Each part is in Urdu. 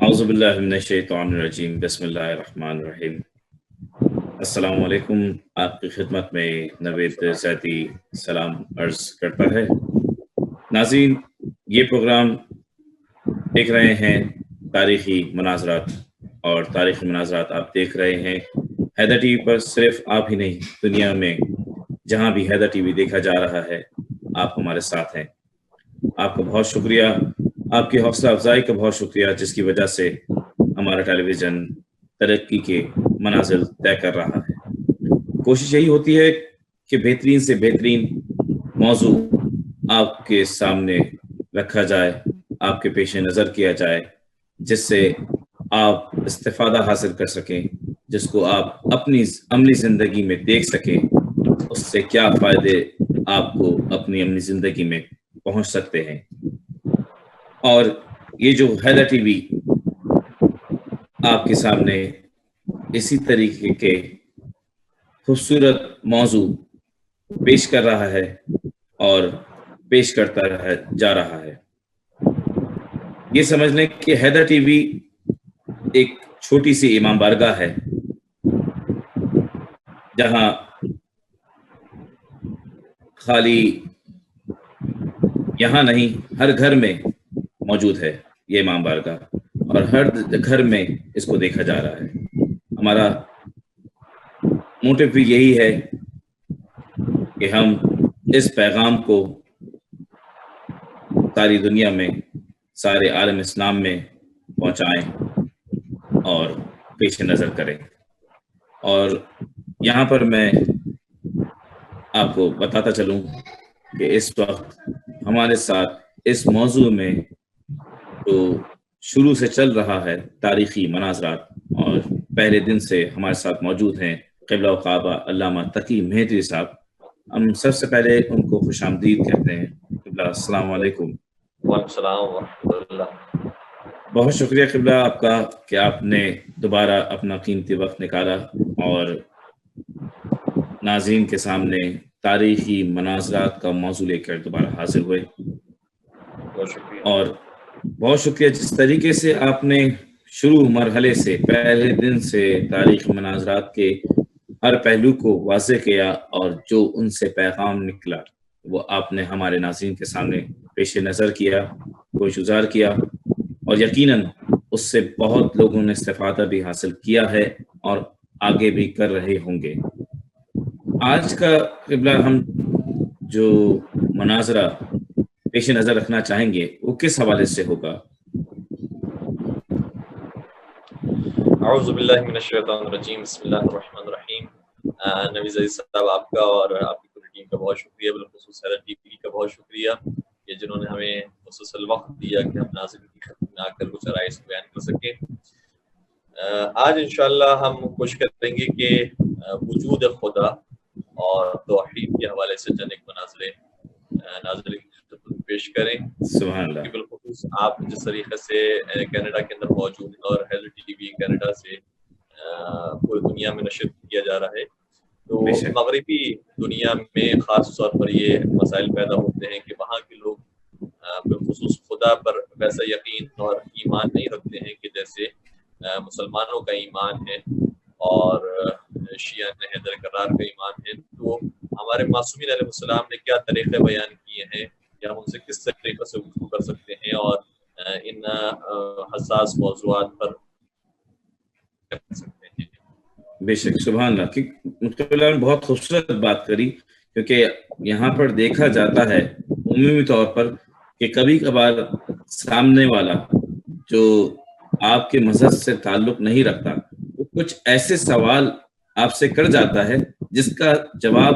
اعوذ باللہ من الشیطان الرجیم، بسم اللہ الرحمن الرحیم۔ السلام علیکم، آپ کی خدمت میں نوید زیدی سلام عرض کرتا ہے۔ ناظرین، یہ پروگرام دیکھ رہے ہیں تاریخی مناظرات، اور تاریخی مناظرات آپ دیکھ رہے ہیں حیدر ٹی وی پر۔ صرف آپ ہی نہیں، دنیا میں جہاں بھی حیدر ٹی وی دیکھا جا رہا ہے آپ ہمارے ساتھ ہیں۔ آپ کا بہت شکریہ، آپ کی حوصلہ افزائی کا بہت شکریہ، جس کی وجہ سے ہمارا ٹیلی ویژن ترقی کے منازل طے کر رہا ہے۔ کوشش یہی ہوتی ہے کہ بہترین سے بہترین موضوع آپ کے سامنے رکھا جائے، آپ کے پیش نظر کیا جائے، جس سے آپ استفادہ حاصل کر سکیں، جس کو آپ اپنی عملی زندگی میں دیکھ سکیں، اس سے کیا فائدے آپ کو اپنی عملی زندگی میں پہنچ سکتے ہیں۔ اور یہ جو حیدر ٹی وی آپ کے سامنے اسی طریقے کے خوبصورت موضوع پیش کر رہا ہے اور پیش کرتا جا رہا ہے۔ یہ سمجھ لیں کہ حیدر ٹی وی ایک چھوٹی سی امام بارگاہ ہے، جہاں خالی یہاں نہیں، ہر گھر میں موجود ہے یہ امام بارگاہ، اور ہر گھر میں اس کو دیکھا جا رہا ہے۔ ہمارا موٹو بھی یہی ہے کہ ہم اس پیغام کو ساری دنیا میں، سارے عالم اسلام میں پہنچائیں اور پیش نظر کریں۔ اور یہاں پر میں آپ کو بتاتا چلوں کہ اس وقت ہمارے ساتھ اس موضوع میں جو شروع سے چل رہا ہے تاریخی مناظرات، اور پہلے دن سے ہمارے ساتھ موجود ہیں قبلہ و کعبہ علامہ تقی مہدوی صاحب۔ ہم سب سے پہلے ان کو خوش آمدید کہتے ہیں۔ قبلہ، السلام علیکم۔ وعلیکم السلام ورحمۃ اللہ۔ بہت شکریہ قبلہ آپ کا کہ آپ نے دوبارہ اپنا قیمتی وقت نکالا اور ناظرین کے سامنے تاریخی مناظرات کا موضوع لے کر دوبارہ حاضر ہوئے۔ بہت شکریہ۔ اور بہت شکریہ جس طریقے سے آپ نے شروع مرحلے سے، پہلے دن سے تاریخی مناظرات کے ہر پہلو کو واضح کیا، اور جو ان سے پیغام نکلا وہ آپ نے ہمارے ناظرین کے سامنے پیش نظر کیا، گوش گزار کیا، اور یقیناً اس سے بہت لوگوں نے استفادہ بھی حاصل کیا ہے اور آگے بھی کر رہے ہوں گے۔ آج کا قبلہ ہم جو مناظرہ پیش نظر رکھنا چاہیں گے وہ کس حوالے سے ہوگا؟ اعوذ باللہ من الشیطان الرجیم، بسم اللہ الرحمن الرحیم۔ نوید زیدی صاحب، آپ کا اور آپ کی پوری ٹیم کا بہت شکریہ، بالخصوص حیدر ٹی وی کا بہت شکریہ کہ جنہوں نے ہمیں مسلسل وقت دیا کہ ہم ناظرین کی خدمت میں آ کر کچھ رائے بیان کر سکیں۔ آج انشاءاللہ ہم کوشش کریں گے کہ وجود خدا اور توحید کے حوالے سے چند ایک مناظرے ناظرین کی خدمت میں پیش کریں۔ سبحان اللہ۔ بالخصوص آپ جس طریقے سے کینیڈا کے اندر موجود ہیں اور حیدر ٹی وی کینیڈا سے پوری دنیا میں نشر کیا جا رہا ہے، تو مغربی دنیا میں خاص طور پر یہ مسائل پیدا ہوتے ہیں کہ وہاں کے لوگ بالخصوص خدا پر ویسا یقین اور ایمان نہیں رکھتے ہیں کہ جیسے مسلمانوں کا ایمان ہے اور شیعہ حیدر کرار کا ایمان ہے۔ تو ہمارے معصومین علیہ السلام نے کیا طریقے بیان کیے ہیں، یا ہم ان سے کس طریقے سے گفتگو کر سکتے ہیں اور ان حساس موضوعات پر کر سکتے ہیں۔ بے شک، سبحان اللہ۔ مطلع نے بہت خوبصورت بات کری، کیونکہ یہاں پر دیکھا جاتا ہے عمومی طور پر کہ کبھی کبھار سامنے والا جو آپ کے مذہب سے تعلق نہیں رکھتا، وہ کچھ ایسے سوال آپ سے کر جاتا ہے جس کا جواب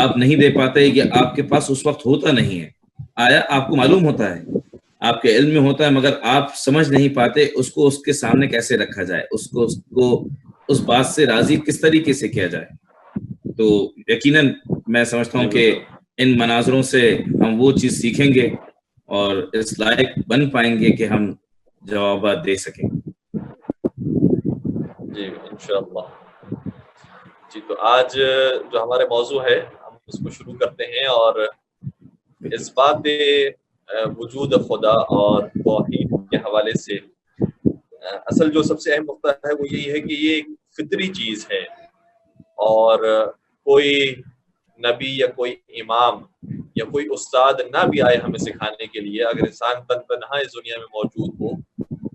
آپ نہیں دے پاتے، کہ آپ کے پاس اس وقت ہوتا نہیں ہے۔ آیا آپ کو معلوم ہوتا ہے، آپ کے علم میں ہوتا ہے، مگر آپ سمجھ نہیں پاتے اس کو اس کے سامنے کیسے رکھا جائے، اس کو اس بات سے راضی کس طریقے سے کیا جائے۔ تو یقیناً میں سمجھتا ہوں کہ ان مناظروں سے ہم وہ چیز سیکھیں گے اور اس لائق بن پائیں گے کہ ہم جوابات دے سکیں۔ جی انشاءاللہ۔ جی تو آج جو ہمارے موضوع ہے ہم اس کو شروع کرتے ہیں، اور اس بات وجود خدا اور توحید کے حوالے سے اصل جو سب سے اہم نقطہ ہے وہ یہی ہے کہ یہ ایک فطری چیز ہے، اور کوئی نبی یا کوئی امام یا کوئی استاد نہ بھی آئے ہمیں سکھانے کے لیے، اگر انسان تنہا اس دنیا میں موجود ہو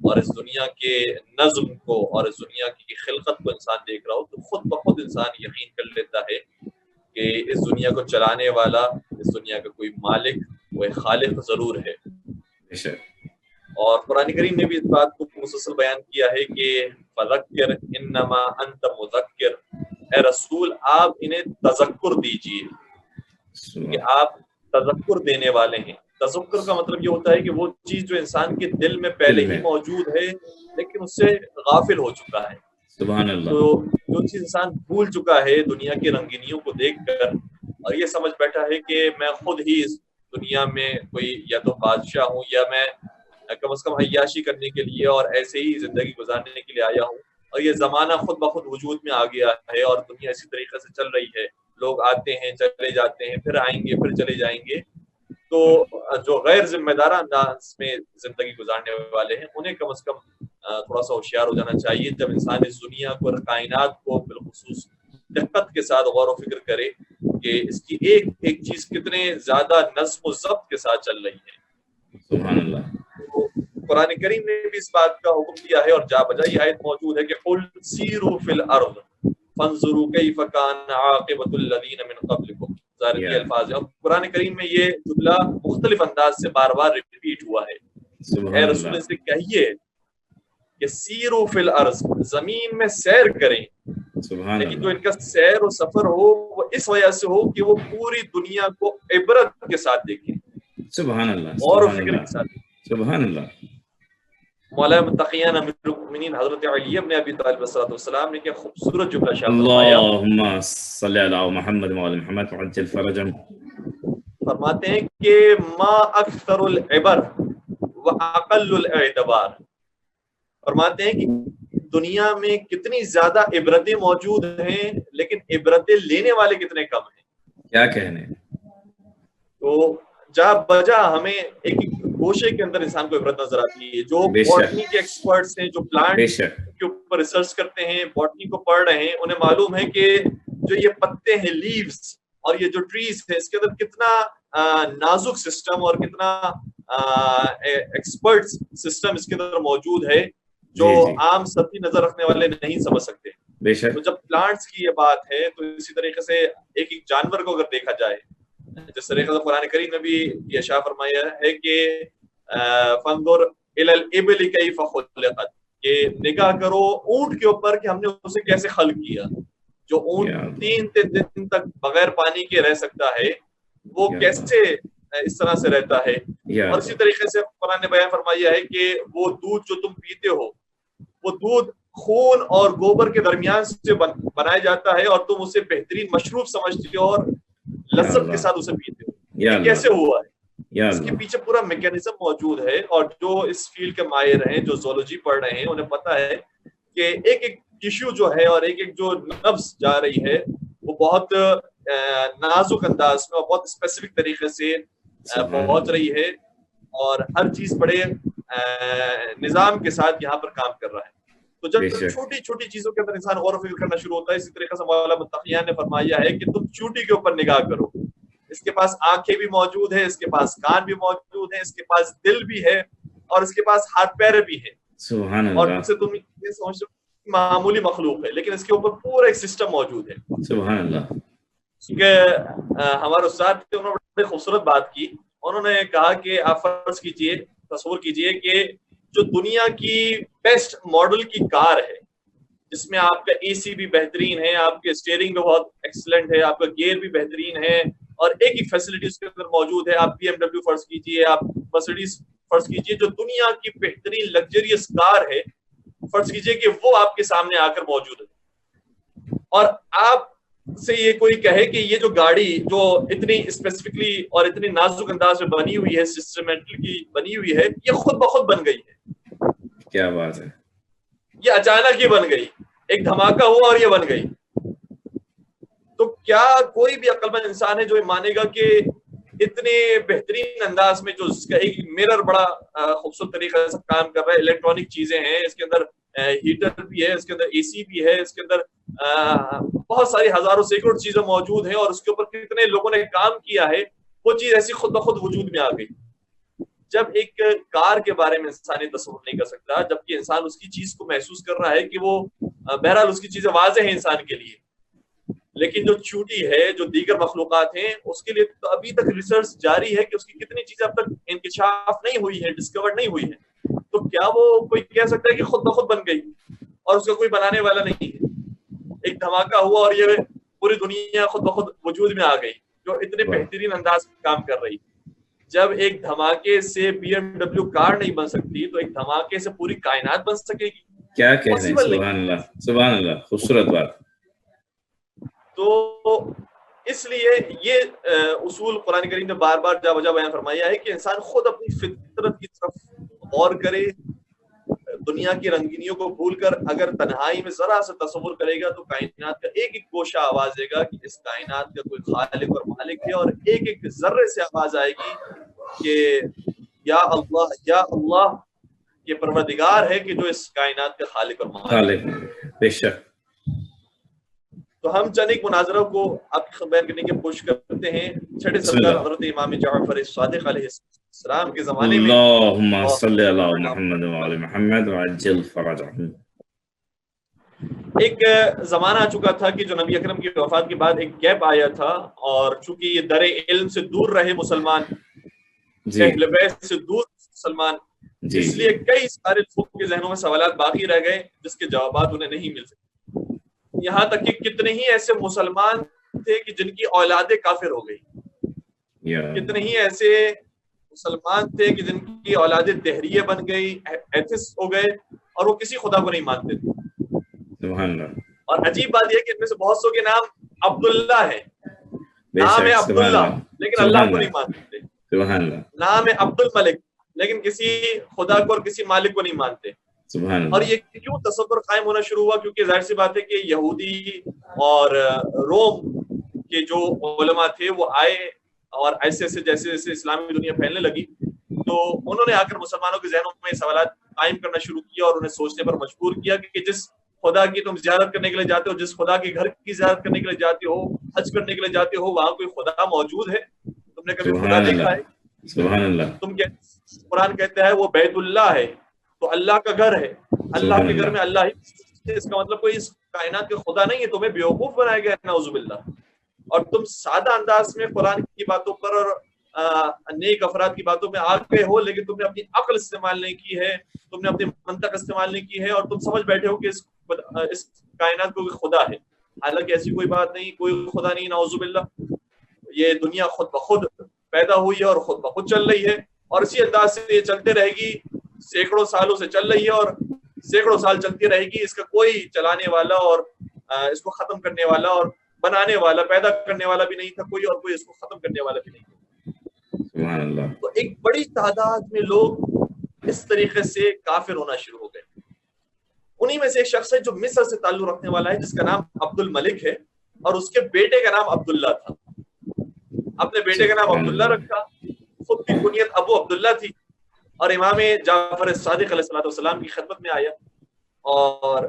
اور اس دنیا کے نظم کو اور اس دنیا کی خلقت کو انسان دیکھ رہا ہو، تو خود بخود انسان یقین کر لیتا ہے کہ اس دنیا کو چلانے والا، اس دنیا کا کوئی مالک، کوئی خالق ضرور ہے۔ اور قرآن کریم نے بھی اس بات کو مسلسل بیان کیا ہے کہ فذکر انما انت مذکر، اے رسول آپ انہیں تذکر دیجیے کہ آپ تذکر دینے والے ہیں۔ تذکر کا مطلب یہ ہوتا ہے کہ وہ چیز جو انسان کے دل میں پہلے ہی موجود ہے لیکن اس سے غافل ہو چکا ہے، سبحان اللہ، تو جو چیز انسان بھول چکا ہے دنیا کی رنگینیوں کو دیکھ کر، اور یہ سمجھ بیٹھا ہے کہ میں خود ہی اس دنیا میں کوئی یا تو بادشاہ ہوں یا میں کم از کم عیاشی کرنے کے لیے اور ایسے ہی زندگی گزارنے کے لیے آیا ہوں، اور یہ زمانہ خود بخود وجود میں آ گیا ہے اور دنیا اسی طریقے سے چل رہی ہے، لوگ آتے ہیں چلے جاتے ہیں، پھر آئیں گے پھر چلے جائیں گے، تو جو غیر ذمہ دارہ انداز میں زندگی گزارنے والے ہیں انہیں کم از کم تھوڑا سا ہوشیار ہو جانا چاہیے جب انسان اس دنیا کو اور کائنات کو بالخصوص دقت کے ساتھ غور و فکر کرے کہ اس کی ایک ایک چیز کتنے زیادہ نظم و ضبط کے ساتھ چل رہی ہے۔ سبحان اللہ۔ قرآن کریم نے بھی اس بات کا حکم دیا ہے اور جا بجا یہ آیت موجود ہے کہ قل سیروا فی الارض فانظروا کیف کان عاقبۃ الذین من قبلکم، ظاہر یہ الفاظ ہے، اور قرآن کریم میں یہ جملہ مختلف انداز سے بار بار ریپیٹ ہوا ہے۔ اے رسول سے کہیے کہ سیروا فی الارض، زمین میں سیر کریں، لیکن جو ان کا سیر و سفر ہو وہ اس وجہ سے ہو کہ وہ پوری دنیا کو عبرت کے ساتھ دیکھیں، سبحان اللہ، غور و فکر کے ساتھ۔ سبحان اللہ۔ مولا متقیان امیر المؤمنین حضرت علی ابن ابی طالب علیہ السلام نے کیا خوبصورت جملہ شاہ فرمایا، اللہم صلی علی محمد وعلی محمد وعجل فرجہم، فرماتے ہیں کہ ما اکثر العبر واقل الاعتبار، فرماتے ہیں کہ دنیا میں کتنی زیادہ عبرتیں موجود ہیں لیکن عبرتیں لینے والے کتنے کم ہیں، کیا کہنے۔ تو جا بجا ہمیں ایک گوشے کے اندر انسان کو عبرت نظر آتی ہے۔ جو باٹنی کے ایکسپرٹس ہیں، جو پلانٹ کے اوپر ریسرچ کرتے ہیں، باٹنی کو پڑھ رہے ہیں، انہیں معلوم ہے کہ جو یہ پتے ہیں، لیوز، اور یہ جو ٹریز ہے، اس کے اندر کتنا نازک سسٹم اور کتنا ایکسپرٹ سسٹم اس کے اندر موجود ہے جو عام سطحی نظر رکھنے والے نہیں سمجھ سکتے۔ تو جب پلانٹس کی یہ بات ہے تو اسی طریقے سے ایک ایک جانور کو اگر دیکھا جائے، جس طریقے سے قرآن کریم میں بھی یہ اشارہ فرمایا ہے کہ فانظر الی الابل کیف خلقت، کہ نگاہ کرو اونٹ کے اوپر کہ ہم نے اسے کیسے خلق کیا۔ جو اونٹ 3 دن تک بغیر پانی کے رہ سکتا ہے وہ کیسے اس طرح سے رہتا ہے، اور اسی طریقے سے قرآن نے بیان فرمایا ہے کہ وہ دودھ جو تم پیتے ہو وہ دودھ خون اور گوبر کے درمیان سے بنایا جاتا ہے اور تم اسے بہترین مشروب سمجھتے ہو اور لذت کے ساتھ اسے پیتے ہو۔ یہ کیسے ہوا ہے؟ اس کے پیچھے پورا میکینزم موجود ہے، اور جو اس فیلڈ کے ماہر ہیں، جو زولوجی پڑھ رہے ہیں، انہیں پتا ہے کہ ایک ایک ٹیشو جو ہے اور ایک ایک جو نبض جا رہی ہے وہ بہت نازک انداز میں اور بہت اسپیسیفک طریقے سے پہنچ رہی ہے، اور ہر چیز بڑے نظام کے ساتھ یہاں پر کام کر رہا ہے۔ تو جب چھوٹی چھوٹی چیزوں کے اندر انسان غور و فکر کرنا شروع ہوتا ہے، اسی طریقے سے مولا متقیان نے فرمایا ہے کہ تم چونٹی کے اوپر نگاہ کرو، اس کے پاس آنکھیں بھی موجود ہیں، اس کے پاس کان بھی موجود ہیں، اس کے پاس دل بھی ہے، اور اس کے پاس ہاتھ پیر بھی ہے۔ سبحان اللہ۔ اور ان سے تم یہ سمجھ معمولی مخلوق ہے، لیکن اس کے اوپر پورا ایک سسٹم موجود ہے۔ سبحان اللہ۔ کیونکہ ہمارے استاد تھے، انہوں نے بڑی خوبصورت بات کی، انہوں نے کہا کہ آپ فرض کیجئے، تصور کیجئے کہ جو دنیا کی بیسٹ ماڈل کی کار ہے، جس میں آپ کا اے سی بھی بہترین ہے، آپ کے اسٹیئرنگ بھی بہت ایکسلنٹ ہے، آپ کا گیئر بھی بہترین ہے، اور ایک ایک فیسلٹی اس کے اندر موجود ہے۔ آپ بی ایم ڈبلیو فرض کیجئے، آپ مرسیڈیز فرض کیجئے، جو دنیا کی بہترین لگژریس کار ہے، فرض کیجئے کہ وہ آپ کے سامنے آ کر موجود ہے، اور آپ سے یہ کوئی کہے کہ یہ جو گاڑی جو اتنی اسپیسیفکلی اور اتنی نازک انداز میں بنی ہوئی ہے، سسٹمیٹکلی بنی ہوئی ہے، یہ خود بخود بن گئی ہے۔ کیا بات ہے! یہ اچانک ہی بن گئی، ایک دھماکہ ہوا اور یہ بن گئی۔ تو کیا کوئی بھی عقل مند انسان ہے جو یہ مانے گا کہ اتنے بہترین انداز میں جو اس کا ایک میرر بڑا خوبصورت طریقے سے کام کر رہا ہے، الیکٹرانک چیزیں ہیں، اس کے اندر ہیٹر بھی ہے، اس کے اندر AC بھی ہے، اس کے اندر بہت ساری ہزاروں سینکڑوں چیزیں موجود ہیں، اور اس کے اوپر کتنے لوگوں نے کام کیا ہے، وہ چیز ایسی خود بخود وجود میں آ گئی. جب ایک کار کے بارے میں انسان یہ تصور نہیں کر سکتا، جبکہ انسان اس کی چیز کو محسوس کر رہا ہے کہ وہ بہرحال اس کی چیزیں واضح ہیں انسان کے لیے، لیکن جو چونٹی ہے، جو دیگر مخلوقات ہیں، اس کے لیے تو ابھی تک ریسرچ جاری ہے کہ اس کی کتنی چیزیں اب تک انکشاف نہیں ہوئی ہیں، ڈسکور نہیں ہوئی ہیں. تو کیا وہ کوئی کہہ سکتا ہے کہ خود بخود بن گئی اور اس کا کوئی بنانے والا نہیں ہے؟ ایک دھماکہ ہوا اور یہ پوری دنیا خود بخود وجود میں آ گئی، جو اتنے بہترین انداز میں کام کر رہی. جب ایک دھماکے سے BMW کار نہیں بن سکتی تو ایک دھماکے سے پوری کائنات بن سکے گی؟ کیا کہہ رہے ہیں، سبحان اللہ سبحان اللہ، خوبصورت بات. تو اس لیے یہ اصول قرآن کریم نے بار بار جا بجا بیان فرمایا ہے کہ انسان خود اپنی فطرت کی طرف غور کرے، دنیا کی رنگینیوں کو بھول کر اگر تنہائی میں ذرا سا تصور کرے گا تو کائنات کا ایک ایک گوشہ آواز دے گا کہ اس کائنات کا کوئی خالق اور مالک ہے، اور ایک ایک ذرے سے آواز آئے گی کہ یا اللہ یہ پروردگار ہے کہ جو اس کائنات کا خالق اور مالک ہے. بے شک. تو ہم چند ایک مناظروں کو آپ کی بیان کرنے کی کوشش کرتے ہیں. چھٹے سردار حضرت امام جعفر صادق علیہ السلام کے زمانے میں، اللہم صلی علی محمد وعلی محمد وعجل فرجہم، ایک زمانہ آ چکا تھا کہ جو نبی اکرم کی وفات کے بعد ایک گیپ آیا تھا، اور چونکہ یہ در علم سے دور رہے مسلمان، اہل بیت سے دور مسلمان، اس لیے کئی سارے لوگوں کے ذہنوں میں سوالات باقی رہ گئے جس کے جوابات انہیں نہیں مل سکے. یہاں تک کہ کتنے ہی ایسے مسلمان تھے کہ جن کی اولادیں کافر ہو گئی، کتنے ہی ایسے مسلمان تھے کہ جن کی اولادیں دہریے بن گئی، ایتھسٹ ہو گئے، اور وہ کسی خدا کو نہیں مانتے تھے. اور عجیب بات یہ کہ ان میں سے بہت سو کے نام عبداللہ ہے، نام ہے عبداللہ لیکن اللہ کو نہیں مانتے، نام ہے عبد الملک لیکن کسی خدا کو اور کسی مالک کو نہیں مانتے. اور یہ کیوں تصور قائم ہونا شروع ہوا؟ کیونکہ ظاہر سی بات ہے کہ یہودی اور روم کے جو علماء تھے وہ آئے، اور ایسے ایسے جیسے جیسے اسلامی دنیا پھیلنے لگی تو انہوں نے آ کر مسلمانوں کے ذہنوں میں سوالات قائم کرنا شروع کیا اور انہیں سوچنے پر مجبور کیا کہ جس خدا کی تم زیارت کرنے کے لیے جاتے ہو، جس خدا کے گھر کی زیارت کرنے کے لیے جاتے ہو، حج کرنے کے لیے جاتے ہو، وہاں کوئی خدا موجود ہے؟ تم نے کبھی خدا دیکھا ہے؟ سبحان اللہ. تم قرآن کہتا ہے وہ بیت اللہ ہے، تو اللہ کا گھر ہے، اللہ کے گھر میں اللہ ہی، اس کا مطلب کوئی اس کائنات کے خدا نہیں ہے. تمہیں بیوقوف بنایا گیا ہے نعوذ باللہ. اور تم سادہ انداز میں قرآن کی باتوں پر اور نیک افراد کی باتوں میں آ گئے ہو، لیکن تم نے اپنی عقل استعمال نہیں کی ہے، تم نے اپنی منطق استعمال نہیں کی ہے، اور تم سمجھ بیٹھے ہو کہ اس کائنات کو کوئی خدا ہے. حالانکہ ایسی کوئی بات نہیں، کوئی خدا نہیں نعوذ باللہ. یہ دنیا خود بخود پیدا ہوئی ہے اور خود بخود چل رہی ہے، اور اسی انداز سے یہ چلتے رہے گی. سینکڑوں سالوں سے چل رہی ہے اور سینکڑوں سال چلتی رہے گی. اس کا کوئی چلانے والا اور اس کو ختم کرنے والا اور بنانے والا، پیدا کرنے والا بھی نہیں تھا کوئی، اور کوئی اس کو ختم کرنے والا بھی نہیں تھا. تو ایک بڑی تعداد میں لوگ اس طریقے سے کافر ہونا شروع ہو گئے. انہی میں سے ایک شخص ہے جو مصر سے تعلق رکھنے والا ہے، جس کا نام عبد الملک ہے، اور اس کے بیٹے کا نام عبداللہ تھا. اپنے بیٹے کا نام عبداللہ رکھا. خود کی کنیت ابو عبداللہ تھی، اور امام جعفر صادق علیہ السلام کی خدمت میں آیا اور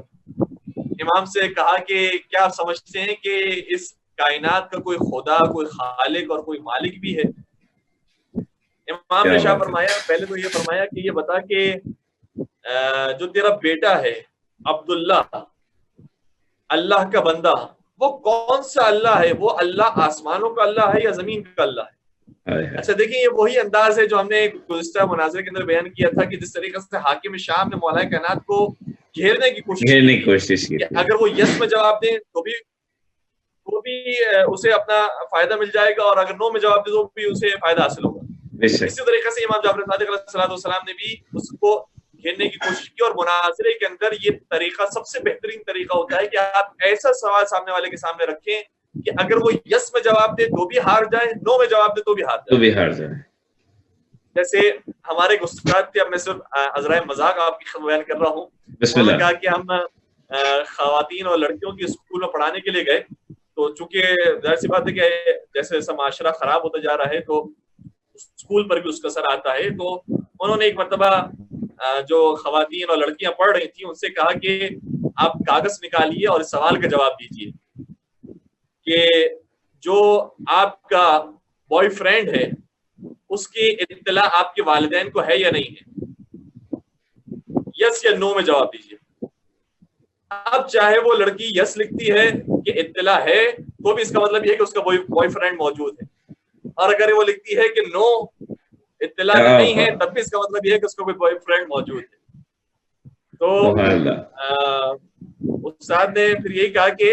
امام سے کہا کہ کیا آپ سمجھتے ہیں کہ اس کائنات کا کوئی خدا، کوئی خالق اور کوئی مالک بھی ہے؟ امام نے شاہ فرمایا، پہلے تو یہ فرمایا کہ یہ بتا کہ جو تیرا بیٹا ہے عبداللہ، اللہ کا بندہ، وہ کون سا اللہ ہے؟ وہ اللہ آسمانوں کا اللہ ہے یا زمین کا اللہ ہے؟ اچھا دیکھیں، یہ وہی انداز ہے جو ہم نے گزشتہ مناظرے کے اندر بیان کیا تھا کہ جس طریقے سے حاکم شام نے مولا کائنات کو گھیرنے کی کوشش کی. اگر وہ یس میں جواب دیں تو بھی اسے اپنا فائدہ مل جائے گا، اور اگر نو میں جواب دے تو بھی اسے فائدہ حاصل ہوگا. اسی طریقے سے امام جعفر صادق علیہ السلام نے بھی اس کو گھیرنے کی کوشش کی. اور مناظرے کے اندر یہ طریقہ سب سے بہترین طریقہ ہوتا ہے کہ آپ ایسا سوال سامنے والے کے سامنے رکھیں کہ اگر وہ یس میں جواب دے تو بھی ہار جائے، نو میں جواب دے تو بھی ہار جائے. جیسے ہمارے گستاخ تھے، اب میں صرف عذرائے مذاق آپ کی بیان کر رہا ہوں. انہوں نے کہا کہ ہم خواتین اور لڑکیوں کی اسکول میں پڑھانے کے لیے گئے، تو چونکہ ظاہر سی بات ہے کہ جیسے جیسا معاشرہ خراب ہوتا جا رہا ہے تو اسکول پر بھی اس کا اثر آتا ہے. تو انہوں نے ایک مرتبہ جو خواتین اور لڑکیاں پڑھ رہی تھیں ان سے کہا کہ آپ کاغذ نکالیے اور اس سوال کا جواب دیجیے کہ جو آپ کا بوائے فرینڈ ہے اس کی اطلاع آپ کے والدین کو ہے یا نہیں ہے، یس یا نو میں جواب دیجیے۔ اب چاہے وہ لڑکی یس لکھتی ہے کہ اطلاع ہے تو بھی اس کا مطلب یہ ہے کہ اس کا بوائے فرینڈ موجود ہے، اور اگر وہ لکھتی ہے کہ نو اطلاع نہیں ہے تب بھی اس کا مطلب یہ ہے کہ اس کا کوئی بوائے فرینڈ موجود ہے۔ تو استاد نے پھر یہی کہا کہ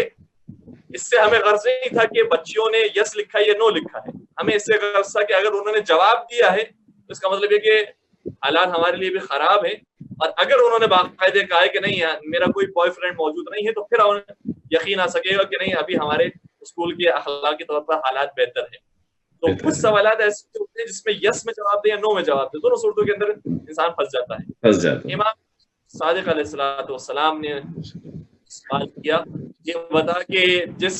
اس سے ہمیں غرض نہیں تھا کہ بچیوں نے یس لکھا ہے یا نو لکھا ہے، ہمیں اس سے غرض تھا کہ اگر انہوں نے جواب دیا ہے تو اس کا مطلب یہ کہ حالات ہمارے لیے بھی خراب ہیں، اور اگر انہوں نے باقاعدہ کہا ہے کہ نہیں میرا کوئی بوائے فرینڈ موجود نہیں ہے تو پھر یقین آ سکے گا کہ نہیں ابھی ہمارے اسکول کے اخلاقی طور پر حالات بہتر ہیں۔ تو کچھ سوالات ایسے ہوتے ہیں جس میں یس میں جواب دے یا نو میں جواب دے، دونوں صورتوں کے اندر انسان پھنس جاتا ہے۔ امام صادق علیہ السلام نے سوال کیا یہ بتا کہ جس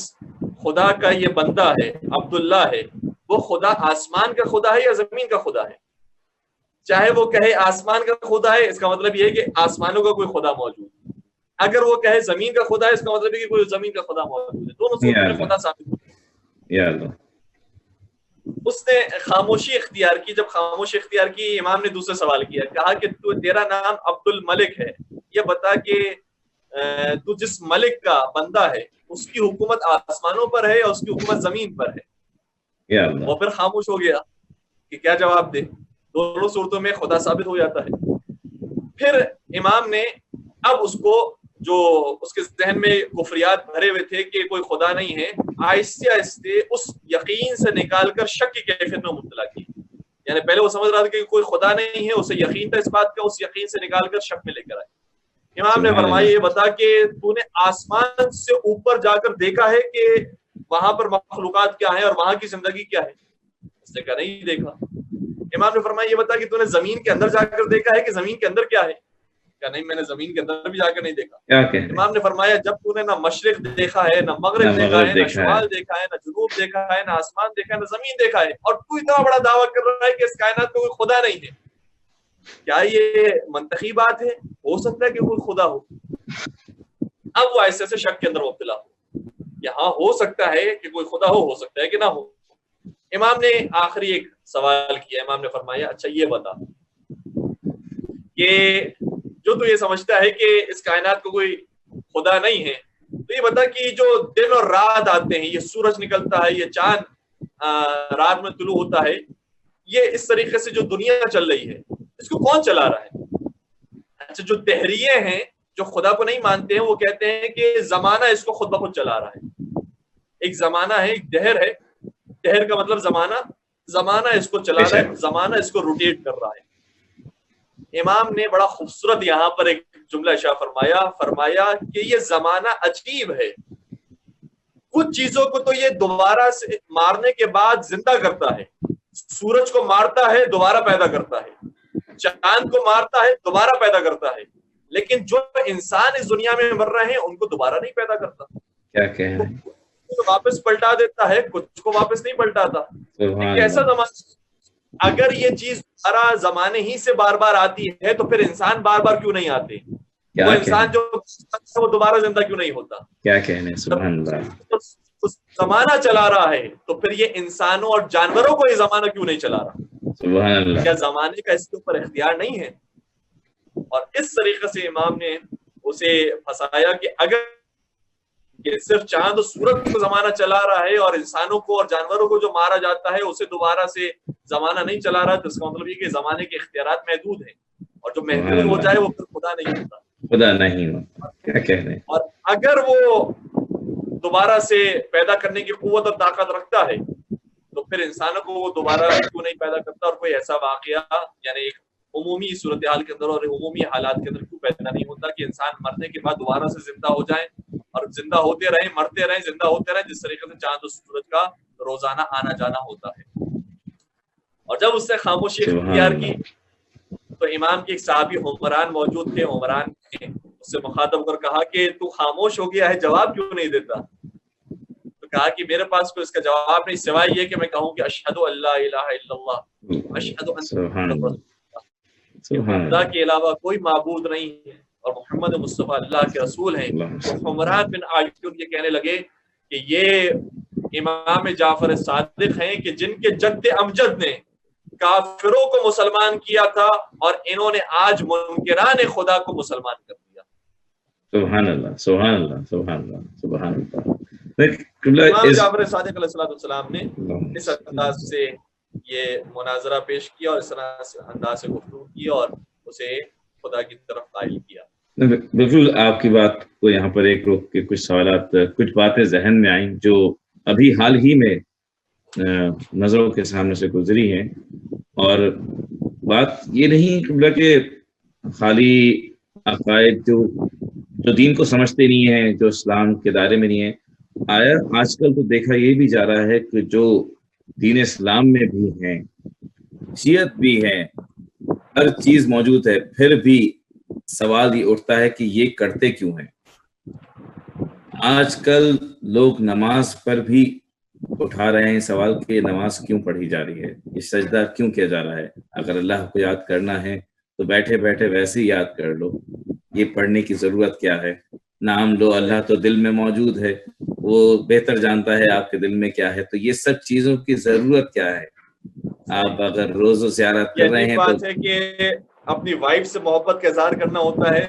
خدا کا یہ بندہ ہے عبداللہ ہے وہ خدا آسمان کا خدا ہے یا زمین کا خدا ہے؟ چاہے وہ کہے آسمان کا خدا ہے اس کا مطلب یہ ہے کہ آسمانوں کا کوئی خدا موجود ہے، اگر وہ کہے زمین کا خدا ہے اس کا مطلب ہے کہ کوئی زمین کا خدا موجود ہے، دونوں صورتوں میں خدا ثابت ہے۔ اس نے خاموشی اختیار کی، جب خاموشی اختیار کی امام نے دوسرا سوال کیا، کہا کہ تیرا نام عبد الملک ہے، یہ بتا کہ تو جس ملک کا بندہ ہے اس کی حکومت آسمانوں پر ہے یا اس کی حکومت زمین پر ہے؟ وہ پھر خاموش ہو گیا کہ کیا جواب دے، دونوں صورتوں میں خدا ثابت ہو جاتا ہے۔ پھر امام نے اب اس کو جو اس کے ذہن میں کفریات بھرے ہوئے تھے کہ کوئی خدا نہیں ہے، آہستہ آہستہ اس یقین سے نکال کر شک کی کیفیت میں مبتلا کی، یعنی پہلے وہ سمجھ رہا تھا کہ کوئی خدا نہیں ہے، اسے یقین تھا اس بات کا، اس یقین سے نکال کر شک میں لے کر آئے۔ امام نے فرمایا یہ بتا کہ تو نے آسمان سے اوپر جا کر دیکھا ہے کہ وہاں پر مخلوقات کیا ہیں اور وہاں کی زندگی کیا ہے؟ اس نے کہا نہیں دیکھا۔ امام نے فرمایا یہ بتا کہ تو نے زمین کے اندر جا کر دیکھا ہے کہ زمین کے اندر کیا ہے؟ کہا نہیں میں نے زمین کے اندر بھی جا کر نہیں دیکھا۔ امام نے فرمایا جب تو نے نہ مشرق دیکھا ہے، نہ مغرب دیکھا ہے، نہ شمال دیکھا ہے، نہ جنوب دیکھا ہے، نہ آسمان دیکھا ہے، نہ زمین دیکھا ہے، اور تو اتنا بڑا دعویٰ کر رہا ہے کہ اس کائنات میں کوئی خدا نہیں ہے، کیا یہ منطقی بات ہے؟ ہو سکتا ہے کہ کوئی خدا ہو؟ اب وہ ایسے سے شک کے اندر مبتلا ہو، یہاں ہو سکتا ہے کہ کوئی خدا ہو سکتا ہے کہ نہ ہو۔ امام نے آخری ایک سوال کیا، امام نے فرمایا اچھا یہ بتا کہ جو تو یہ سمجھتا ہے کہ اس کائنات کو کوئی خدا نہیں ہے تو یہ بتا کہ جو دن اور رات آتے ہیں، یہ سورج نکلتا ہے، یہ چاند رات میں طلوع ہوتا ہے، یہ اس طریقے سے جو دنیا چل رہی ہے اس کو کون چلا رہا ہے؟ اچھا جو دہریے ہیں جو خدا کو نہیں مانتے ہیں وہ کہتے ہیں کہ زمانہ اس کو خود بخود چلا رہا ہے، ایک زمانہ ہے، ایک دہر ہے، دہر کا مطلب زمانہ اس کو چلا رہا ہے، زمانہ اس کو روٹیٹ کر رہا ہے۔ امام نے بڑا خوبصورت یہاں پر ایک جملہ ارشاد فرمایا کہ یہ زمانہ عجیب ہے، کچھ چیزوں کو تو یہ دوبارہ سے مارنے کے بعد زندہ کرتا ہے، سورج کو مارتا ہے دوبارہ پیدا کرتا ہے، چاند کو مارتا ہے دوبارہ پیدا کرتا ہے، لیکن جو انسان اس دنیا میں مر رہے ہیں ان کو دوبارہ نہیں پیدا کرتا، کیا کہہ رہے ہیں؟ واپس پلٹا دیتا ہے، کچھ کو واپس نہیں پلٹاتا۔ ایسا زمانہ اگر یہ چیز ہر زمانے ہی سے بار بار آتی ہے تو پھر انسان بار بار کیوں نہیں آتے؟ وہ انسان جو وہ دوبارہ زندہ کیوں نہیں ہوتا؟ کیا کہنے سبحان اللہ، زمانہ چلا رہا ہے تو پھر یہ انسانوں اور جانوروں کو یہ زمانہ کیوں نہیں چلا رہا؟ سبحان اللہ، کیا زمانے کا اس کے اوپر اختیار نہیں ہے؟ اور اس طریقے سے امام نے اسے پھنسایا کہ اگر کہ صرف چاند و سورج کو زمانہ چلا رہا ہے اور انسانوں کو اور جانوروں کو جو مارا جاتا ہے اسے دوبارہ سے زمانہ نہیں چلا رہا، تو اس کا مطلب یہ کہ زمانے کے اختیارات محدود ہیں، اور جو محدود ہو جائے وہ پھر خدا نہیں ہوتا، خدا نہیں ہوتا، کیا کہہ رہے ہیں؟ اور اگر وہ دوبارہ سے پیدا کرنے کی قوت اور طاقت رکھتا ہے تو پھر انسانوں کو وہ دوبارہ کیوں نہیں پیدا کرتا، اور کوئی ایسا واقعہ یعنی ایک عمومی صورتحال کے اندر اور عمومی حالات کے اندر کیوں پیدا نہیں ہوتا کہ انسان مرنے کے بعد دوبارہ سے زندہ ہو جائیں اور زندہ ہوتے رہیں، مرتے رہیں، زندہ ہوتے رہیں، جس طریقے سے چاند و سورج کا روزانہ آنا جانا ہوتا ہے۔ اور جب اس نے خاموشی اختیار کی تو امام کے ایک صحابی عمران موجود تھے، عمران نے اس سے مخاطب کر کہا کہ تو خاموش ہو گیا ہے، جواب کیوں نہیں دیتا؟ تو کہا کہ میرے پاس کوئی اس کا جواب نہیں سوائے یہ کہ میں کہوں کہ اشہد ان لا الہ الا اللہ، اشہد ان کہ خدا کے علاوہ کوئی معبود نہیں ہے اور محمد مصطفیٰ اللہ کے رسول ہیں، تو حمران بن عاجل یہ کہنے لگے کہ یہ امام جعفر صادق ہیں کہ جن کے جد امجد نے کافروں کو مسلمان کیا تھا اور انہوں نے آج منکران خدا کو مسلمان کر دیا۔ سبحان اللہ، سبحان اللہ، سبحان اللہ، سبحان اللہ۔ امام جعفر صادق علیہ السلام نے اس انداز سے یہ مناظرہ پیش کیا اور اس طرح سے انداز سے گفتگو کی اور اسے خدا کی طرف قائل کیا۔ بالکل آپ کی بات کو یہاں پر ایک روک کے کچھ سوالات، کچھ باتیں ذہن میں آئیں جو ابھی حال ہی میں نظروں کے سامنے سے گزری ہیں، اور بات یہ نہیں کہ خالی عقائد جو دین کو سمجھتے نہیں ہیں، جو اسلام کے دائرے میں نہیں ہیں، آج کل تو دیکھا یہ بھی جا رہا ہے کہ جو دین اسلام میں بھی ہیں، شیعت بھی ہے، ہر چیز موجود ہے، پھر بھی سوال یہ اٹھتا ہے کہ یہ کرتے کیوں ہیں؟ آج کل لوگ نماز پر بھی اٹھا رہے ہیں سوال کہ نماز کیوں پڑھی جا رہی ہے، یہ سجدہ کیوں کیا جا رہا ہے؟ اگر اللہ کو یاد کرنا ہے تو بیٹھے بیٹھے ویسے ہی یاد کر لو، یہ پڑھنے کی ضرورت کیا ہے؟ نام لو، اللہ تو دل میں موجود ہے، وہ بہتر جانتا ہے آپ کے دل میں کیا ہے، تو یہ سب چیزوں کی ضرورت کیا ہے؟ آپ اگر روز و زیارت کر رہے ہیں بات ہے کہ اپنی وائف سے محبت کا اظہار کرنا ہوتا ہے،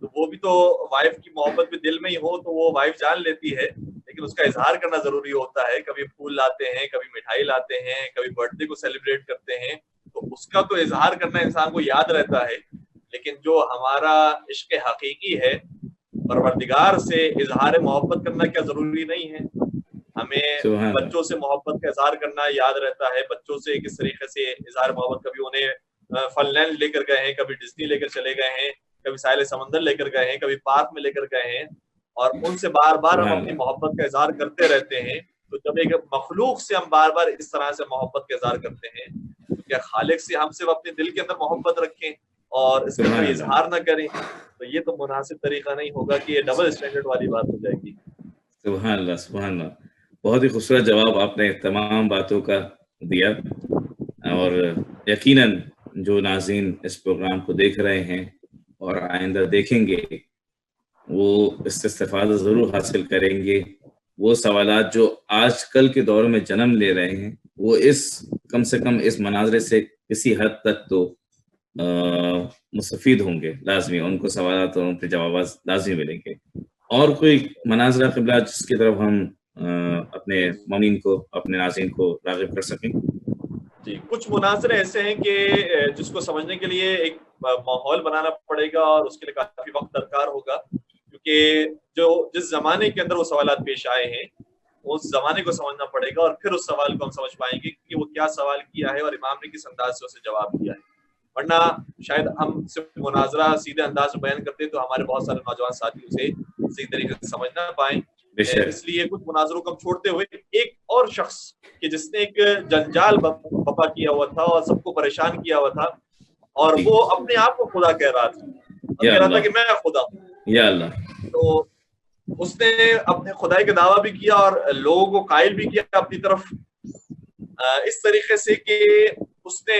تو وہ بھی تو وائف کی محبت بھی دل میں ہی ہو تو وہ وائف جان لیتی ہے، لیکن اس کا اظہار کرنا ضروری ہوتا ہے۔ کبھی پھول لاتے ہیں، کبھی مٹھائی لاتے ہیں، کبھی برتھ ڈے کو سیلیبریٹ کرتے ہیں، تو اس کا تو اظہار کرنا انسان کو یاد رہتا ہے، لیکن جو ہمارا عشق حقیقی ہے پروردگار سے اظہار محبت کرنا کیا ضروری نہیں ہے؟ ہمیں بچوں سے محبت کا اظہار کرنا یاد رہتا ہے، بچوں سے کس طریقے سے اظہار محبت، کبھی انہیں فن لینڈ لے کر گئے ہیں، کبھی ڈزنی لے کر چلے گئے ہیں، کبھی ساحل سمندر لے کر گئے ہیں، کبھی پارک میں لے کر گئے ہیں، اور ان سے بار بار ہم اپنی محبت کا اظہار کرتے رہتے ہیں۔ تو جب ایک مخلوق سے ہم بار بار اس طرح سے محبت کا اظہار کرتے ہیں تو کیا خالق سے ہم صرف اپنے دل کے اندر محبت رکھیں اور اس کا کوئی اظہار نہ کریں؟ تو یہ تو مناسب طریقہ نہیں ہوگا کہ یہ ڈبل اسٹینڈرڈ والی بات ہو جائے گی۔ سبحان اللہ، سبحان اللہ، بہت ہی خوبصورت جواب آپ نے تمام باتوں کا دیا، اور یقیناً جو ناظرین اس پروگرام کو دیکھ رہے ہیں اور آئندہ دیکھیں گے وہ اس سے استفادہ ضرور حاصل کریں گے۔ وہ سوالات جو آج کل کے دور میں جنم لے رہے ہیں وہ کم سے کم اس مناظرے سے کسی حد تک تو مستفید ہوں گے، لازمی ان کو سوالات اور ان کے جوابات لازمی ملیں گے۔ اور کوئی مناظرہ قبلہ جس کی طرف ہم اپنے مومنین کو، اپنے ناظرین کو راغب کر سکیں؟ جی، کچھ مناظرے ایسے ہیں کہ جس کو سمجھنے کے لیے ایک ماحول بنانا پڑے گا اور اس کے لیے کافی وقت درکار ہوگا، کیونکہ جس زمانے کے اندر وہ سوالات پیش آئے ہیں اس زمانے کو سمجھنا پڑے گا، اور پھر اس سوال کو ہم سمجھ پائیں گے کہ وہ کیا سوال کیا ہے اور امام نے کس انداز سے اسے جواب دیا ہے۔ ورنہ شاید ہم صرف مناظرہ سیدھے انداز میں بیان کرتے تو ہمارے بہت سارے نوجوان ساتھی اسے صحیح طریقے سے سمجھ نہ پائیں۔ اس لیے کچھ مناظروں کو ہم چھوڑتے ہوئے ایک اور شخص کہ جس نے ایک جنجال بپا کیا ہوا تھا اور سب کو پریشان کیا ہوا تھا، اور وہ اپنے آپ کو خدا کہہ رہا تھا، کہہ رہا تھا کہ میں خدا ہوں، یا اللہ۔ تو اس نے اپنے خدائی کا دعویٰ بھی کیا اور لوگوں کو قائل بھی کیا اپنی طرف، اس طریقے سے کہ اس نے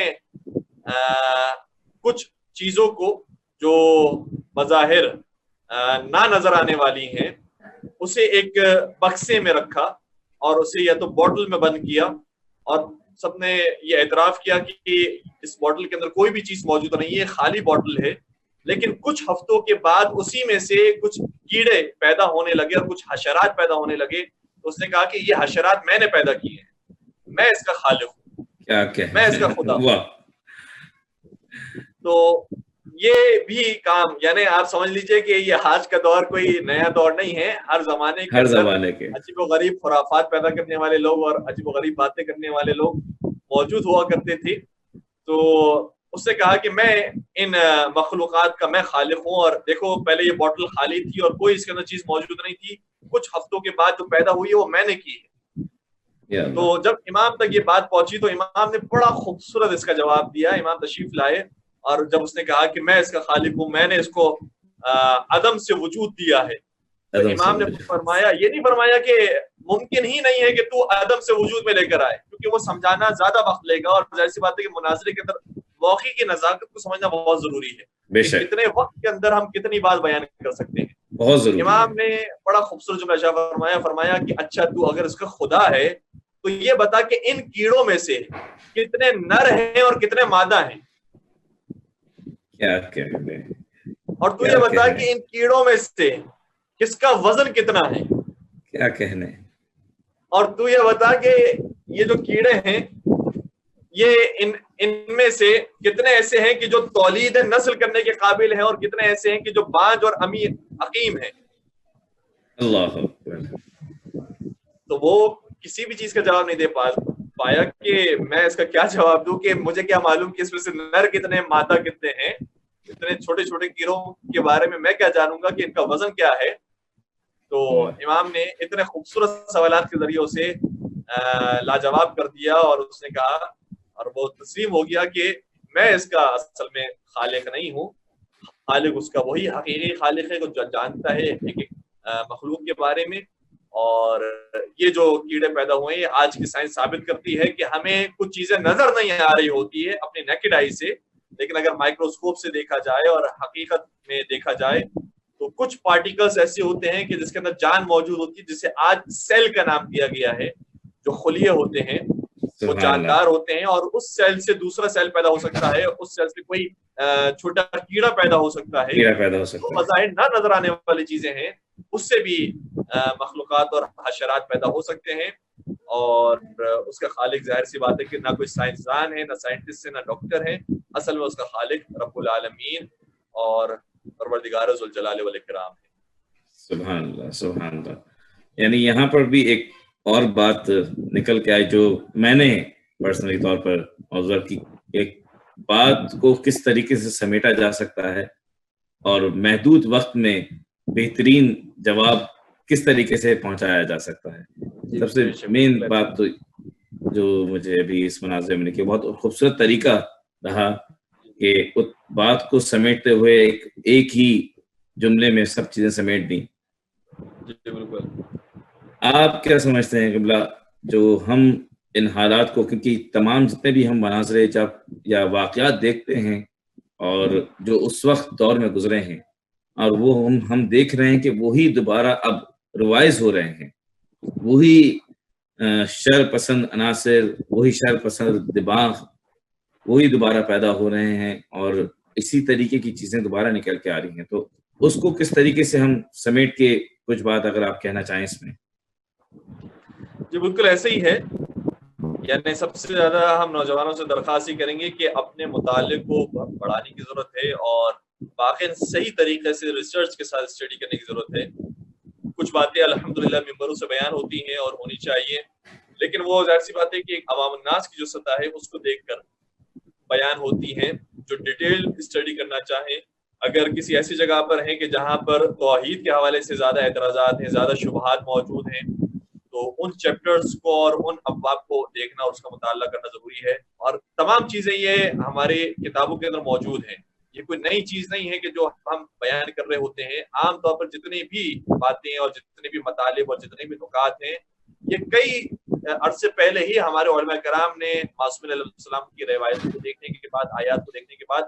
کچھ چیزوں کو جو بظاہر نہ نظر آنے والی ہیں اسے ایک بکسے میں رکھا اور اسے یا تو بوٹل میں بند کیا، اور سب نے یہ اعتراف کیا کہ اس بوٹل کے اندر کوئی بھی چیز موجود نہیں، یہ خالی بوٹل ہے۔ لیکن کچھ ہفتوں کے بعد اسی میں سے کچھ کیڑے پیدا ہونے لگے اور کچھ حشرات پیدا ہونے لگے، تو اس نے کہا کہ یہ حشرات میں نے پیدا کیے ہیں، میں اس کا خالق ہوں، میں اس کا خدا ہوں۔ تو یہ بھی کام، یعنی آپ سمجھ لیجئے کہ یہ آج کا دور کوئی نیا دور نہیں ہے، ہر زمانے کے عجیب و غریب خرافات پیدا کرنے والے لوگ اور عجیب و غریب باتیں کرنے والے لوگ موجود ہوا کرتے تھے۔ تو اس نے کہا کہ میں ان مخلوقات کا میں خالق ہوں، اور دیکھو پہلے یہ بوٹل خالی تھی اور کوئی اس کے اندر چیز موجود نہیں تھی، کچھ ہفتوں کے بعد جو پیدا ہوئی ہے وہ میں نے کی ہے۔ تو جب امام تک یہ بات پہنچی تو امام نے بڑا خوبصورت اس کا جواب دیا۔ امام تشریف لائے اور جب اس نے کہا کہ میں اس کا خالق ہوں، میں نے اس کو عدم سے وجود دیا ہے، تو امام نے فرمایا، یہ نہیں فرمایا کہ ممکن ہی نہیں ہے کہ تو عدم سے وجود میں لے کر آئے، کیونکہ وہ سمجھانا زیادہ وقت لے گا، اور ظاہر سی بات ہے کہ مناظرے کے اندر موقع کی نزاکت کو سمجھنا بہت ضروری ہے. کتنے وقت کے اندر ہم کتنی بات بیان کر سکتے ہیں, بہت ضروری. امام نے بڑا خوبصورت جملہ فرمایا کہ اچھا تو اگر اس کا خدا ہے تو یہ بتا کہ ان کیڑوں میں سے کتنے نر ہیں اور کتنے مادہ ہیں. کیا کہنے, اور تو یہ بتا کہ ان کیڑوں میں سے کس کا وزن کتنا ہے. کیا کہنے. اور تو یہ بتا کہ یہ جو کیڑے ہیں یہ ان میں سے کتنے ایسے ہیں کہ جو تولید نسل کرنے کے قابل ہیں اور کتنے ایسے ہیں کہ جو بانج اور عقیم ہیں. اللہ اکبر. تو وہ کسی بھی چیز کا جواب نہیں دے پایا کہ میں اس کا کیا جواب دوں, کہ مجھے کیا معلوم کہ اس میں سے نر کتنے مادہ کتنے ہیں. اتنے چھوٹے چھوٹے کیڑوں کے بارے میں کیا جانوں گا کہ ان کا وزن کیا ہے. تو امام نے اتنے خوبصورت سوالات کے ذریعے اسے لاجواب کر دیا اور اس نے کہا اور وہ تسلیم ہو گیا کہ میں اس کا اصل میں خالق نہیں ہوں, خالق اس کا وہی حقیقی خالق ہے جو جانتا ہے ایک ایک مخلوق کے بارے میں. اور یہ جو کیڑے پیدا ہوئے ہیں آج کی سائنس ثابت کرتی ہے کہ ہمیں کچھ چیزیں نظر نہیں آ رہی ہوتی ہے اپنی نیکڈ آئی سے, لیکن اگر مائکروسکوپ سے دیکھا جائے اور حقیقت میں دیکھا جائے تو کچھ پارٹیکلز ایسے ہوتے ہیں کہ جس کے اندر جان موجود ہوتی ہے, جسے آج سیل کا نام دیا گیا ہے. جو خلیے ہوتے ہیں وہ جاندار ہوتے ہیں اور اس سیل سے دوسرا سیل پیدا ہو سکتا ہے, اس سیل سے کوئی چھوٹا کیڑا پیدا ہو سکتا ہے. وہ بظاہر نہ نظر آنے والی چیزیں ہیں, اس سے بھی مخلوقات اور حشرات پیدا ہو سکتے ہیں. اور اس کا خالق ظاہر سی بات ہے کہ نہ کوئی سائنسدان ہے, نہ سائنٹسٹ ہے, نہ ڈاکٹر ہے. اصل میں اس کا خالق رب العالمین اور پروردگار ذوالجلال والاکرام ہے. سبحان اللہ سبحان اللہ. یعنی یہاں پر بھی ایک اور بات نکل کے آئی جو میں نے پرسنلی طور پر آبزرو کی, ایک بات کو کس طریقے سے سمیٹا جا سکتا ہے اور محدود وقت میں بہترین جواب کس طریقے سے پہنچایا جا سکتا ہے. سب سے مین بات تو جو مجھے ابھی اس مناظرے میں لکھی بہت خوبصورت طریقہ رہا کہ اس بات کو سمیٹتے ہوئے ایک ہی جملے میں سب چیزیں سمیٹ دیں. بالکل. آپ کیا سمجھتے ہیں قبلہ, جو ہم ان حالات کو, کیونکہ تمام جتنے بھی ہم مناظرے یا واقعات دیکھتے ہیں اور جو اس وقت دور میں گزرے ہیں اور وہ ہم دیکھ رہے ہیں کہ وہی دوبارہ اب روائز ہو رہے ہیں, وہی شر پسند عناصر, وہی شر پسند دماغ وہی دوبارہ پیدا ہو رہے ہیں اور اسی طریقے کی چیزیں دوبارہ نکل کے آ رہی ہیں. تو اس کو کس طریقے سے ہم سمیٹ کے کچھ بات اگر آپ کہنا چاہیں اس میں. جی بالکل ایسے ہی ہے. یعنی سب سے زیادہ ہم نوجوانوں سے درخواست ہی کریں گے کہ اپنے مطالعے کو بڑھانے کی ضرورت ہے اور باقی صحیح طریقے سے ریسرچ کے ساتھ اسٹڈی کرنے کی ضرورت ہے. کچھ باتیں الحمدللہ ممبروں سے بیان ہوتی ہیں اور ہونی چاہیے, لیکن وہ ظاہر سی بات ہے کہ عوام الناس کی جو سطح ہے اس کو دیکھ کر بیان ہوتی ہیں. جو ڈیٹیل اسٹڈی کرنا چاہیں, اگر کسی ایسی جگہ پر ہیں کہ جہاں پر توحید کے حوالے سے زیادہ اعتراضات ہیں, زیادہ شبہات موجود ہیں, تو ان چیپٹرز کو اور ان ابواب کو دیکھنا اور اس کا مطالعہ کرنا ضروری ہے. اور تمام چیزیں یہ ہماری کتابوں کے اندر موجود ہیں, یہ کوئی نئی چیز نہیں ہے کہ جو ہم بیان کر رہے ہوتے ہیں. عام طور پر جتنی بھی باتیں اور جتنے بھی مطالب اور جتنے بھی نکات ہیں یہ کئی عرصے پہلے ہی ہمارے علماء کرام نے معصومین علیہ السلام کی روایتوں کو دیکھنے کے بعد, آیات کو دیکھنے کے بعد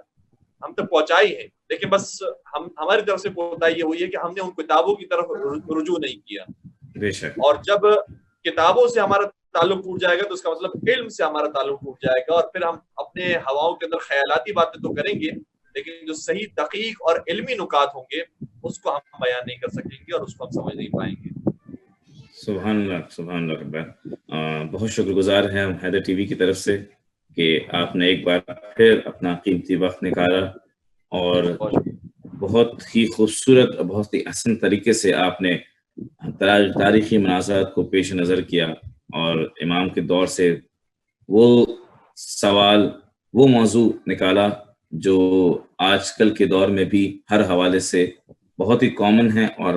ہم تک پہنچائی ہے. لیکن بس ہماری طرف سے کوتاہی یہ ہوئی ہے کہ ہم نے ان کتابوں کی طرف رجوع نہیں کیا. اور جب کتابوں سے ہمارا تعلق ٹوٹ جائے گا تو اس کا مطلب علم سے ہمارا تعلق ٹوٹ جائے گا, اور پھر ہم اپنے ہواؤں کے اندر خیالاتی باتیں تو کریں گے لیکن جو صحیح تحقیق اور علمی نکات ہوں گے اس کو ہم بیان نہیں کر سکیں گے اور اس کو ہم سمجھ نہیں پائیں گے. سبحان اللہ سبحان اللہ. بہت شکر گزار ہیں ہم حیدر ٹی وی کی طرف سے کہ آپ نے ایک بار پھر اپنا قیمتی وقت نکالا اور بہت ہی خوبصورت اور بہت ہی احسن طریقے سے آپ نے تاریخی مناظرات کو پیش نظر کیا اور امام کے دور سے وہ سوال, وہ موضوع نکالا جو آج کل کے دور میں بھی ہر حوالے سے بہت ہی کامن ہے اور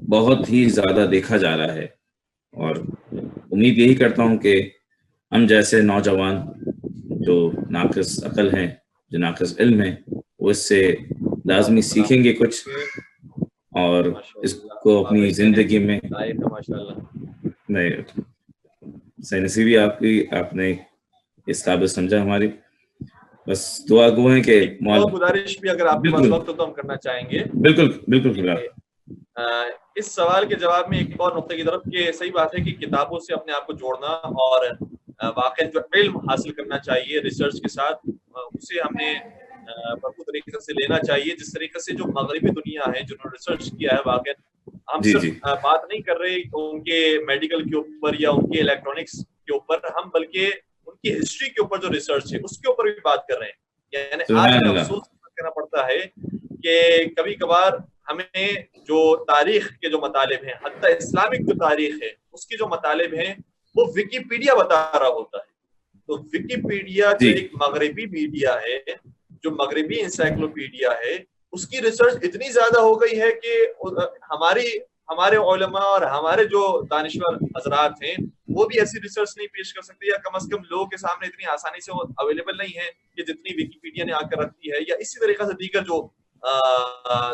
بہت ہی زیادہ دیکھا جا رہا ہے. اور امید یہی کرتا ہوں کہ ہم جیسے نوجوان جو ناقص عقل ہیں, جو ناقص علم ہیں, وہ اس سے لازمی سیکھیں گے کچھ اور اس کو اپنی زندگی میں صحیح نصیبی آپ کی, آپ نے اس قابل سمجھا ہماری. بس دعا گو ہیں کہ گزارش بھی اگر آپ کے پاس وقت ہو تو ہم کرنا چاہیں گے. بالکل بالکل. اس سوال کے جواب میں ایک اور نقطے کی طرف کہ صحیح بات ہے کہ کتابوں سے اپنے آپ کو جوڑنا اور واقعی جو علم حاصل کرنا چاہیے ریسرچ کے ساتھ اسے ہم نے بھرپور طریقے سے لینا چاہیے. جس طریقے سے جو مغربی دنیا ہے جنہوں نے ریسرچ کیا ہے واقعی ہم صرف بات نہیں کر رہے ان کے میڈیکل کے اوپر یا ان کے الیکٹرانکس کے اوپر, ہم بلکہ ان کی ہسٹری کے اوپر جو ریسرچ ہے اس کے اوپر بھی بات کر رہے ہیں. یعنی آج ہمیں افسوس کرنا پڑتا ہے کہ کبھی کبھار ہمیں جو تاریخ کے جو مطالب ہیں, حتی اسلامک جو تاریخ ہے اس کے جو مطالب ہیں وہ ویکیپیڈیا بتا رہا ہوتا ہے. تو ویکیپیڈیا جو ایک مغربی میڈیا ہے, جو مغربی انسائکلوپیڈیا ہے, اس کی ریسرچ اتنی زیادہ ہو گئی ہے کہ ہمارے علماء اور ہمارے جو دانشور حضرات ہیں وہ بھی ایسی ریسرچ نہیں پیش کر سکتے, یا کم از کم لوگوں کے سامنے اتنی آسانی سے وہ اویلیبل نہیں ہے کہ جتنی ویکیپیڈیا نے آ کر رکھتی ہے, یا اسی طریقے سے دیگر جو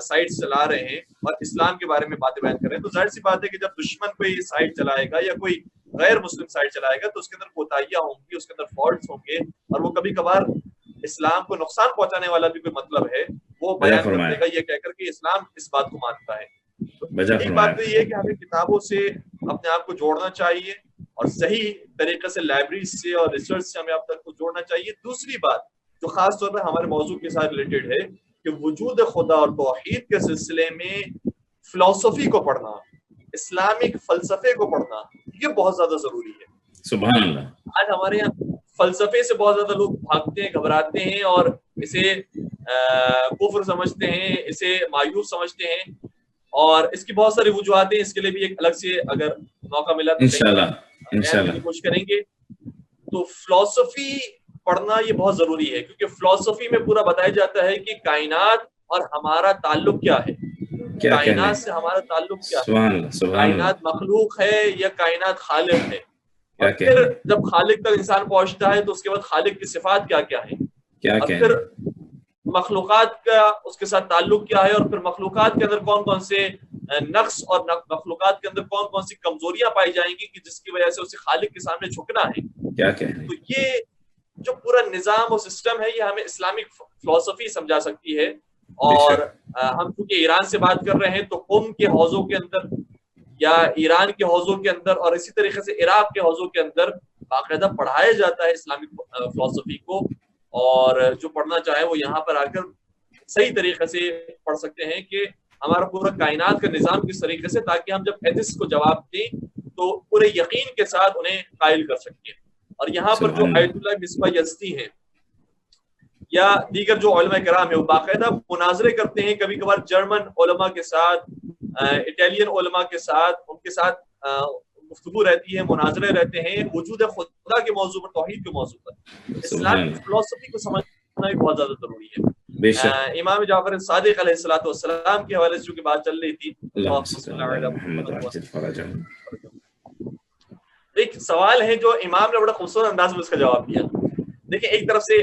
سائٹس چلا رہے ہیں اور اسلام کے بارے میں باتیں بیان کر رہے ہیں. تو ظاہر سی بات ہے کہ جب دشمن کوئی سائٹ چلائے گا یا کوئی غیر مسلم سائٹ چلائے گا تو اس کے اندر کوتاہیاں ہوں گی, اس کے اندر فالٹس ہوں گے, اور وہ کبھی کبھار اسلام کو نقصان پہنچانے والا بھی کوئی مطلب ہے وہ بیان کر دے گا یہ کہہ کر کہ اسلام اس بات کو مانتا ہے. ایک بات تو یہ ہے کہ ہمیں کتابوں سے اپنے آپ کو جوڑنا چاہیے اور صحیح طریقے سے لائبریری سے اور ریسرچ سے ہمیں آپ تک کو جوڑنا چاہیے. دوسری بات جو خاص طور پر ہمارے موضوع کے ساتھ ریلیٹڈ ہے کہ وجود خدا اور توحید کے سلسلے میں فلسفی کو پڑھنا, اسلامک فلسفے کو پڑھنا, یہ بہت زیادہ ضروری ہے. سبحان اللہ. آج ہمارے یہاں فلسفے سے بہت زیادہ لوگ بھاگتے ہیں, گھبراتے ہیں اور اسے کفر سمجھتے ہیں, اسے مایوس سمجھتے ہیں, اور اس کی بہت ساری وجوہات ہیں. اس کے لیے بھی ایک الگ سے اگر موقع ملا تو انشاءاللہ کوشش کریں گے. تو فلسفی پڑھنا یہ بہت ضروری ہے کیونکہ فلسفی میں پورا بتایا جاتا ہے کہ کائنات اور ہمارا تعلق کیا ہے, کائنات سے ہمارا تعلق کیا ہے, کائنات مخلوق ہے یا کائنات خالق ہے, اور پھر جب خالق تک انسان پہنچتا ہے تو اس کے بعد خالق کی صفات کیا کیا ہیں, اور پھر مخلوقات کا اس کے ساتھ تعلق کیا ہے, اور پھر مخلوقات کے اندر کون کون سے نقص اور مخلوقات کے اندر کون کون سی کمزوریاں پائی جائیں گی کہ جس کی وجہ سے اسے خالق کے سامنے جھکنا ہے. تو یہ جو پورا نظام اور سسٹم ہے یہ ہمیں اسلامک فلسفی سمجھا سکتی ہے. اور ہم چونکہ ایران سے بات کر رہے ہیں تو قم کے حوضوں کے اندر یا ایران کے حوضوں کے اندر اور اسی طریقے سے عراق کے حوضوں کے اندر باقاعدہ پڑھایا جاتا ہے اسلامک فلسفی کو, اور جو پڑھنا چاہے وہ یہاں پر آ کر صحیح طریقے سے پڑھ سکتے ہیں کہ ہمارا پورا کائنات کا نظام کس طریقے سے, تاکہ ہم جب ایتھسٹ کو جواب دیں تو پورے یقین کے ساتھ انہیں قائل کر سکیں. اور یہاں پر جو آیت اللہ مصباح یزدی ہیں یا دیگر جو علماء کرام ہیں وہ باقاعدہ مناظرے کرتے ہیں, کبھی کبھار جرمن علماء کے ساتھ, اٹالین علماء کے ساتھ, ان کے ساتھ گفتگو رہتی ہے, مناظرے رہتے ہیں وجود خدا کے موضوع پر, توحید کے موضوع پر. اسلام کی فلسفی کو سمجھنا بھی بہت زیادہ ضروری ہے. امام جعفر صادق علیہ السلام کے حوالے سے جو بات چل رہی تھی, ایک سوال ہے جو امام نے بڑا خوبصورت انداز میں اس کا جواب دیا. دیکھیں ایک طرف سے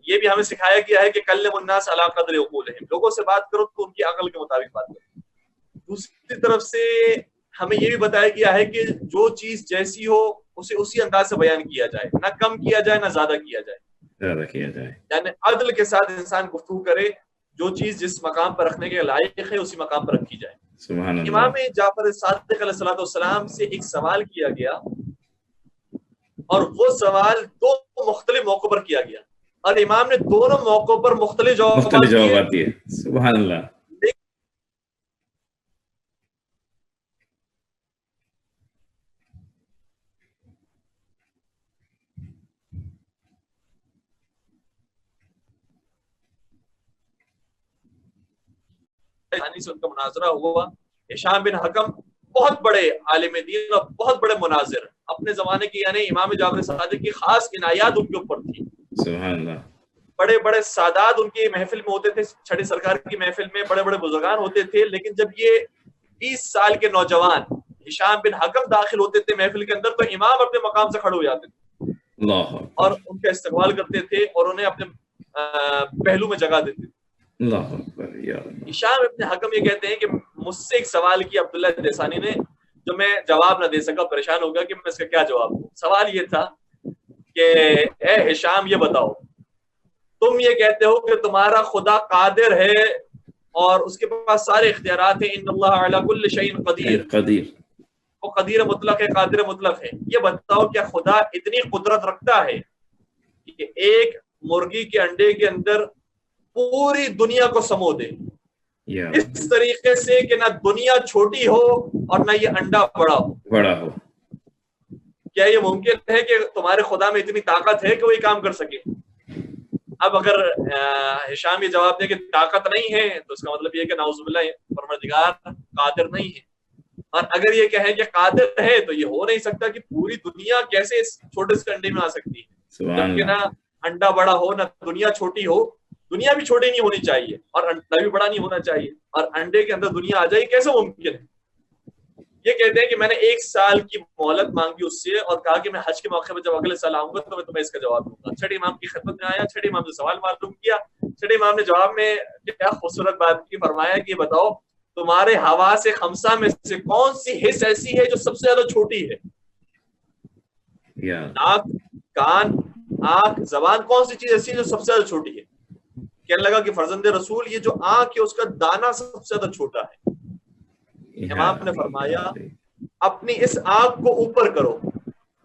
یہ بھی ہمیں سکھایا گیا ہے کہ کلم الناس علی قدر عقولہم, لوگوں سے بات کرو تو ان کی عقل کے مطابق بات کرو. دوسری طرف سے ہمیں یہ بھی بتایا گیا ہے کہ جو چیز جیسی ہو اسے اسی انداز سے بیان کیا جائے, نہ کم کیا جائے نہ زیادہ کیا جائے. یعنی عدل کے ساتھ انسان گفتگو کرے, جو چیز جس مقام پر رکھنے کے لائق ہے اسی مقام پر رکھی جائے. امام جعفر صادق علیہ السلام سے ایک سوال کیا گیا اور وہ سوال دو مختلف موقعوں پر کیا گیا اور امام نے دونوں موقعوں پر مختلف جوابات دیے. سبحان اللہ. سے ان کا مناظرہ ہوا. ہشام بن حکم بہت بڑے عالم دین اور بہت بڑے مناظر اپنے زمانے کے, یعنی امام جعفر صادق کی خاص عنایات ان کے اوپر تھی. سبحان اللہ. بڑے بڑے سادات ان کی محفل میں ہوتے تھے, چھٹے سرکار کی محفل میں بڑے بڑے بزرگان ہوتے تھے, لیکن جب یہ 20 سال کے نوجوان ہشام بن حکم داخل ہوتے تھے محفل کے اندر تو امام اپنے مقام سے کھڑے ہو جاتے تھے اور ان کا استقبال کرتے تھے اور انہیں اپنے پہلو میں جگہ دیتے تھے. ہشام ابن حکم یہ کہتے ہیں کہ مجھ سے ایک سوال کیا عبداللہ دیسانی نے جو میں جواب نہ دے سکا, پریشان ہو گیا کہ میں اس کا کیا جواب دوں. سوال یہ تھا کہ اے ہشام یہ بتاؤ تم یہ کہتے ہو کہ تمہارا خدا قادر ہے اور اس کے پاس سارے اختیارات ہیں، ان اللہ علی کل شیء قدیر، وہ قدیر مطلق ہے، قادر مطلق ہے. یہ بتاؤ کیا خدا اتنی قدرت رکھتا ہے کہ ایک مرغی کے انڈے کے اندر پوری دنیا کو سمو دے اس طریقے سے کہ نہ دنیا چھوٹی ہو اور نہ یہ انڈا بڑا ہو؟ کیا یہ ممکن ہے کہ تمہارے خدا میں اتنی طاقت ہے کہ وہ یہ کام کر سکے؟ اب اگر ہشام یہ جواب دے کہ طاقت نہیں ہے تو اس کا مطلب یہ کہ نعوذ باللہ پروردگار قادر نہیں ہے. اور اگر یہ کہیں کہ قادر ہے تو یہ ہو نہیں سکتا کہ پوری دنیا کیسے اس چھوٹے سے انڈے میں آ سکتی ہے، جبکہ نہ انڈا بڑا ہو نہ دنیا چھوٹی ہو. دنیا بھی چھوٹی نہیں ہونی چاہیے اور انڈا بھی بڑا نہیں ہونا چاہیے، اور انڈے کے اندر دنیا آ جائے، کیسے ممکن ہے؟ یہ کہتے ہیں کہ میں نے 1 سال کی مہلت مانگی اس سے اور کہا کہ میں حج کے موقع پہ جب اگلے سال آؤں گا تو میں تمہیں اس کا جواب دوں گا. چھٹے امام کی خدمت میں آیا، چھٹے امام سے سوال معلوم کیا. چھٹے امام نے جواب میں کیا خوبصورت بات کی، فرمایا کہ یہ بتاؤ تمہارے حواس خمسہ میں سے کون سی حص ایسی ہے جو سب سے زیادہ چھوٹی ہے؟ ناک، کان، آنکھ، زبان، کون سی چیز ایسی ہے جو سب سے زیادہ چھوٹی ہے؟ کہنے لگا کہ فرزند رسول یہ جو آنکھ ہے اس کا دانہ سب سے زیادہ چھوٹا ہے. امام نے فرمایا اپنی اس آنکھ کو اوپر کرو،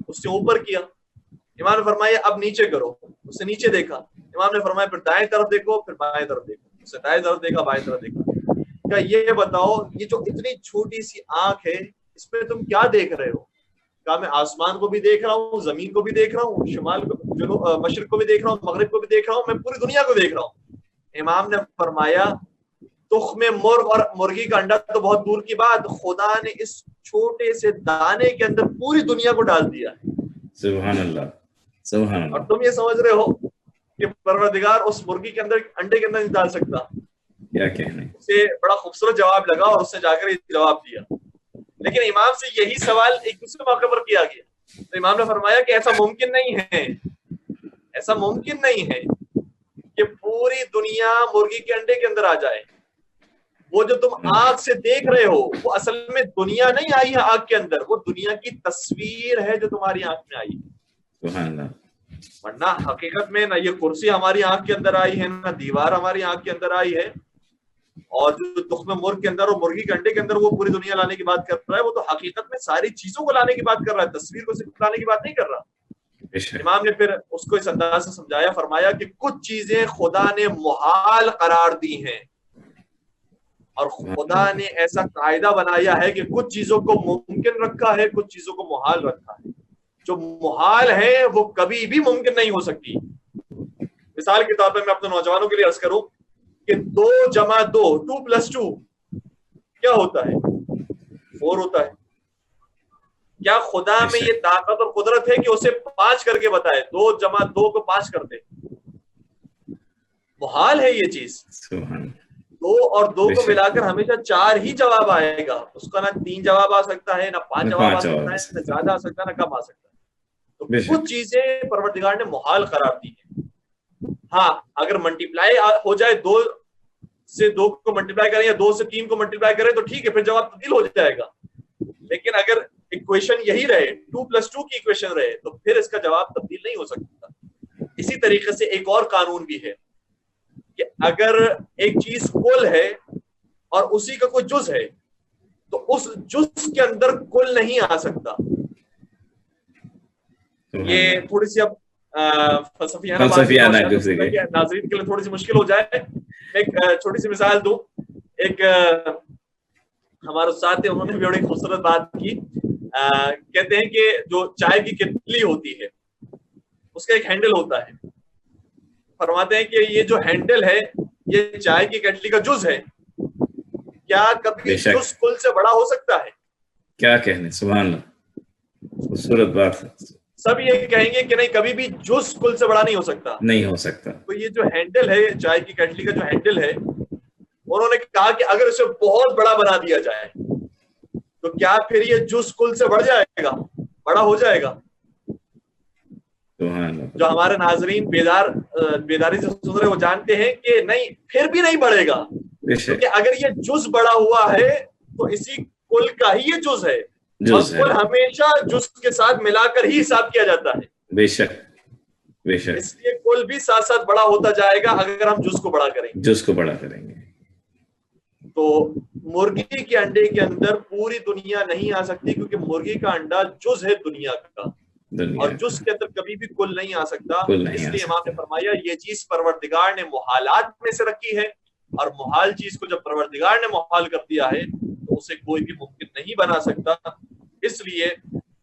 اس سے اوپر کیا. امام نے فرمایا اب نیچے کرو، اس سے نیچے دیکھا. امام نے فرمایا پھر دائیں طرف دیکھو، پھر بائیں طرف دیکھو، اس سے دائیں طرف دیکھا، بائیں طرف دیکھا. کہا یہ بتاؤ یہ جو اتنی چھوٹی سی آنکھ ہے اس میں تم کیا دیکھ رہے ہو؟ کہا میں آسمان کو بھی دیکھ رہا ہوں، زمین کو بھی دیکھ رہا ہوں، شمال کو، مشرق کو بھی دیکھ رہا ہوں، مغرب کو بھی دیکھ رہا ہوں، میں پوری دنیا کو دیکھ رہا ہوں. امام نے فرمایا تخم مرغ اور مرغی کا انڈا تو بہت دور کی بات، خدا نے اس چھوٹے سے دانے کے اندر پوری دنیا کو ڈال دیا ہے. سبحان اللہ، سبحان اللہ. اور تم یہ سمجھ رہے ہو کہ پروردگار اس مرغی کے اندر انڈے کے اندر نہیں ڈال سکتا؟ کیا کہنے. اسے بڑا خوبصورت جواب لگا اور اس نے جا کر یہ جواب دیا. لیکن امام سے یہی سوال ایک دوسرے موقع پر کیا گیا تو امام نے فرمایا کہ ایسا ممکن نہیں ہے، ایسا ممکن نہیں ہے کہ پوری دنیا مرغی کے انڈے کے اندر آ جائے. وہ جو تم آنکھ سے دیکھ رہے ہو وہ اصل میں دنیا نہیں آئی ہے آنکھ کے اندر، وہ دنیا کی تصویر ہے جو تمہاری آنکھ میں آئی ہے. سبحان اللہ. ورنہ حقیقت میں نہ یہ کرسی ہماری آنکھ کے اندر آئی ہے، نہ دیوار ہماری آنکھ کے اندر آئی ہے. اور جو تخم مرغ کے اندر اور مرغی کے انڈے کے اندر وہ پوری دنیا لانے کی بات کر رہا ہے، وہ تو حقیقت میں ساری چیزوں کو لانے کی بات کر رہا ہے، تصویر کو صرف لانے کی بات نہیں کر رہا. امام نے پھر اس کو اس انداز سے سمجھایا، فرمایا کہ کچھ چیزیں خدا نے محال قرار دی ہیں اور خدا نے ایسا قاعدہ بنایا ہے کہ کچھ چیزوں کو ممکن رکھا ہے، کچھ چیزوں کو محال رکھا ہے. جو محال ہے وہ کبھی بھی ممکن نہیں ہو سکتی. مثال کے طور پر میں اپنے نوجوانوں کے لیے عرض کروں کہ 2 جمع 2 2+2 کیا ہوتا ہے؟ 4 ہوتا ہے. کیا خدا میں یہ طاقت اور قدرت ہے کہ اسے 5 کر کے بتائے 2 جمع 2 کو 5 کر دے؟ محال ہے یہ چیز. 2 اور 2 کو ملا کر ہمیشہ 4 ہی جواب آئے گا، اس کا نہ 3 جواب آ سکتا ہے، نہ 5 جواب آ سکتا ہے، نہ زیادہ آ سکتا ہے، نہ کم آ سکتا ہے. تو کچھ چیزیں پروردگار نے محال قرار دی ہیں. ہاں اگر ملٹیپلائی ہو جائے، 2 سے 2 کو ملٹیپلائی کریں یا 2 سے 3 کو ملٹیپلائی کریں تو ٹھیک ہے، پھر جواب تبدیل ہو جائے گا. لیکن اگر ایکویشن یہی رہے، 2+2 کی ایکویشن رہے، تو پھر اس کا جواب تبدیل نہیں ہو سکتا. اسی طریقے سے ایک اور قانون بھی ہے کہ اگر ایک چیز کل ہے اور اسی کا کوئی جز ہے تو اس جز کے اندر کل نہیں آ سکتا. یہ تھوڑی سی اب فلسفیانہ ناظرین کے لیے تھوڑی سی مشکل ہو جائے. ایک چھوٹی سی مثال دوں. ایک ہمارے استاد تھے، انہوں نے بھی بڑی خوبصورت بات کی. کہتے ہیں کہ جو چائے کی کتلی ہوتی ہے اس کا ایک ہینڈل ہوتا ہے. فرماتے ہیں کہ یہ جو ہینڈل ہے یہ چائے کی کیٹلی کا جز ہے. کیا کبھی جز کل سے بڑا ہو سکتا ہے؟ کیا کہنے. سبحان اللہ، خوبصورت بات. سب یہ کہیں گے کہ نہیں، کبھی بھی جز کل سے بڑا نہیں ہو سکتا. نہیں ہو سکتا. تو یہ جو ہینڈل ہے چائے کی کیٹلی کا جو ہینڈل ہے، انہوں نے کہا کہ اگر اسے بہت بڑا بنا دیا جائے تو کیا پھر یہ جز کل سے بڑھ جائے گا، بڑا ہو جائے گا؟ جو ہمارے ناظرین بیداری سے سن رہے وہ جانتے ہیں کہ نہیں، پھر بھی نہیں بڑھے گا، کیونکہ اگر یہ جز بڑا ہوا ہے تو اسی کل کا ہی یہ جز ہے. کل ہمیشہ جز کے ساتھ ملا کر ہی حساب کیا جاتا ہے. بے شک. بے شک. اس لیے کل بھی ساتھ ساتھ بڑا ہوتا جائے گا اگر ہم جز کو بڑا کریں گے. جز کو بڑا کریں گے. تو مرغی کے انڈے کے اندر پوری دنیا نہیں آ سکتی، کیونکہ مرغی کا انڈا جز ہے دنیا کا، اور جز کے اندر کبھی بھی کل نہیں آ سکتا. اس لیے امام نے فرمایا یہ چیز پروردگار نے محالات میں سے رکھی ہے، اور محال چیز کو جب پروردگار نے محال کر دیا ہے تو اسے کوئی بھی ممکن نہیں بنا سکتا. اس لیے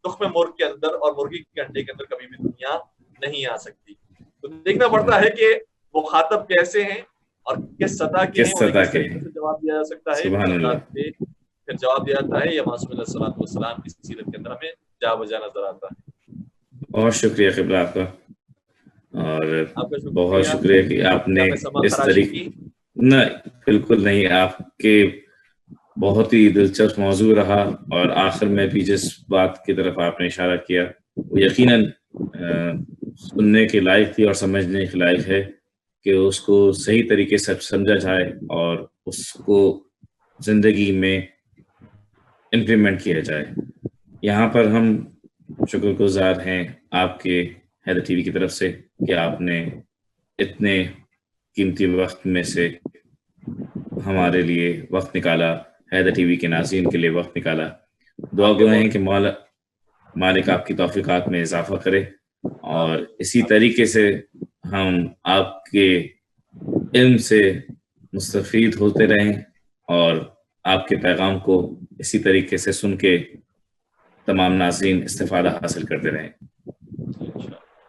تخم مرغ کے اندر اور مرغی کے انڈے کے اندر کبھی بھی دنیا نہیں آ سکتی. تو دیکھنا پڑتا ہے کہ مخاطب کیسے ہیں اور کس سطح کے ہیں، انہیں کس طریقے سے جواب دیا جا سکتا ہے. پھر جواب دیا جاتا ہے یا معصوم علیہ الصلوۃ والسلام کی سیرت کے اندر ہمیں جا بجا نظر آتا ہے. بہت شکریہ قبلہ آپ کا، اور بہت شکریہ کہ آپ نے اس طریقے، نہ بالکل نہیں، آپ کے بہت ہی دلچسپ موضوع رہا، اور آخر میں بھی جس بات کی طرف آپ نے اشارہ کیا وہ یقیناً سننے کے لائق تھی اور سمجھنے کے لائق ہے کہ اس کو صحیح طریقے سے سمجھا جائے اور اس کو زندگی میں امپلیمنٹ کیا جائے. یہاں پر ہم شکر گزار ہیں آپ کے حیدر ٹی وی کی طرف سے کہ آپ نے اتنے قیمتی وقت میں سے ہمارے لیے وقت نکالا، حیدر ٹی وی کے ناظرین کے لیے وقت نکالا. دعا گوئے ہیں کہ مالک آپ کی توفیقات میں اضافہ کرے، اور اسی طریقے سے ہم آپ کے علم سے مستفید ہوتے رہیں اور آپ کے پیغام کو اسی طریقے سے سن کے تمام ناظرین استفادہ حاصل کرتے رہیں.